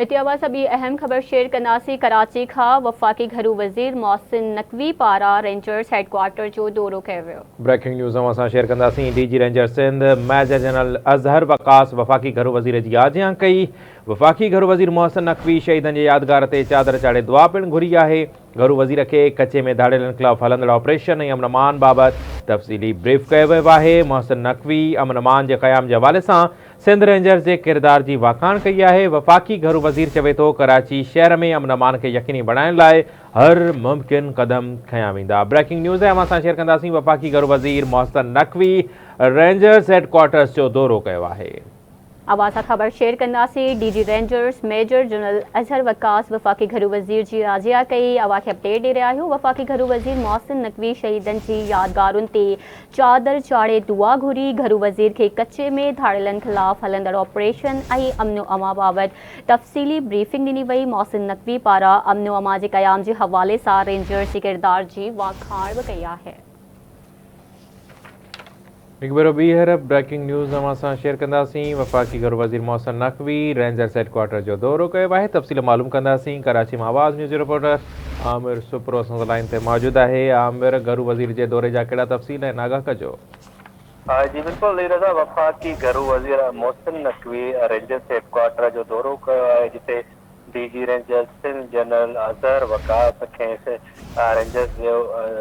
इतिहावा सभी अहम खबर शेयर कंदासीं। कराची का वफाकी घरू वज़ीर मोहसिन नकवी पारा रेंजर्स हेडक्वार्टर जो दौरो कयो वियो। ब्रेकिंग न्यूज़ असां शेयर कंदासीं। DG ranger Sindh major general Azhar Waqas वफाकी घरू वज़ीर जी आजियां कई। वफाकी घरू वज़ीर मोहसिन नकवी शहीदनि जे यादगार ते चादर चाढ़े दुआ पिणु घुरी आहे। घरू वज़ीर खे कचे में धाड़ियलनि ख़िलाफ़ हलंदड़ ऑपरेशन ऐं अमन बाबति तफ़सीली ब्रीफ कयो वियो आहे। मोहसिन नकवी अमन जे क़याम जे हवाले सां सिंध रेंजर्स जे किरदार जी वाखाण कई आहे। वफाकी घरू वज़ीर चवे थो कराची शहर में अमन खे यकीनी बणाइण लाइ हर मुमकिन कदम खयां वेंदा। ब्रेकिंग न्यूज़ है असां शेयर कंदासीं। वफाकी घरू वज़ीर मोहसिन नकवी रेंजर्स हेडक्वार्टर्स जो दौरो कयो आहे। आवाज़ खबर शेयर कंदासीं। DG rangers major general Azhar Waqas वफाकी घरू वज़ीर जी आजिया कई। अवा खे अपडेट दे रहा आहियूं। वफाकी घरू वज़ीर मोहसिन नकवी शहीदनि जी यादगारुनि ते चादर चाढ़े दुआ घुरी। घरू वज़ीर खे कचे में धाड़ियलनि ख़िलाफ़ हलंदड़ ऑपरेशन ऐं अमन अमा बाबति तफ़सीली ब्रीफिंग ॾिनी वई। मोहसिन नकवी पारां अमन अमा जे क़याम जे हवाले सां रेंजर्स जे किरदार जी वाखाण बि कई आहे। एक बार ॿीहर ब्रेकिंग न्यूज़ असां शेयर कंदासीं। वफाकी घरू वज़ीर मोहसिन नकवी रेंजर्स हेडक्वार्टर जो दौरो कयो आहे। तफ़सील मालूम कंदासीं। कराची में आवाज़ न्यूज़ रिपोर्टर आमिर सुपरो असां लाइन ते मौजूद आहे। आमिर, घरू वज़ीर जे दौरे जा कहिड़ा तफ़सील आहिनि, आगाह कजो। जी बिल्कुल रज़ा, वफाकी घरू वज़ीर मोहसिन नकवी रेंजर्स हेडक्वार्टर जो दौरो कयो आहे, जिते DG rangers Sindh general Azhar Waqas खे रेंजर्स जो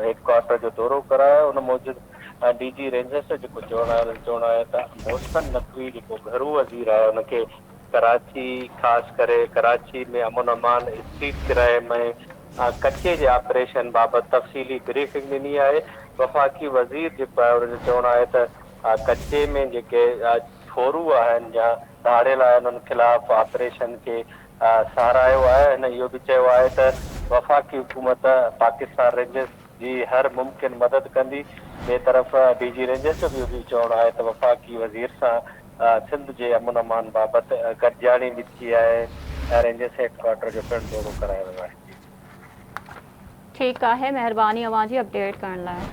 हेडक्वार्टर जो दौरो करायो। उन मूजिबि डीजी रेंजर्स जेको चवणो आहे त मोहसिन नकवी जेको घरू वज़ीर आहे उनखे कराची, ख़ासि करे कराची में अमन अमान स्ट्रीट किराए में कचे जे ऑपरेशन बाबति तफ़सीली ब्रीफिंग ॾिनी आहे। वफाकी वज़ीर जेको आहे उनजो चवणो आहे त कचे में जेके छोरू आहिनि या धाड़ियल आहिनि उन ख़िलाफ़ ऑपरेशन खे सारायो आहे। हिन इहो बि चयो आहे त वफाकी हुकूमत पाकिस्तान रेंजर्स जी हर मुमकिन मदद कंदी। ॿिए तरफ़ डीजी रेंजर्स जो बि चवणो आहे त वफाकी वज़ीर सां सिंध जे अमन अमान बाबति गॾिजाणी बि थी आहे। रेंजर्स हेडक्वार्टर जो पिणु दौरो करायो वियो आहे। ठीकु आहे, महिरबानी अवां जी अपडेट करण लाइ।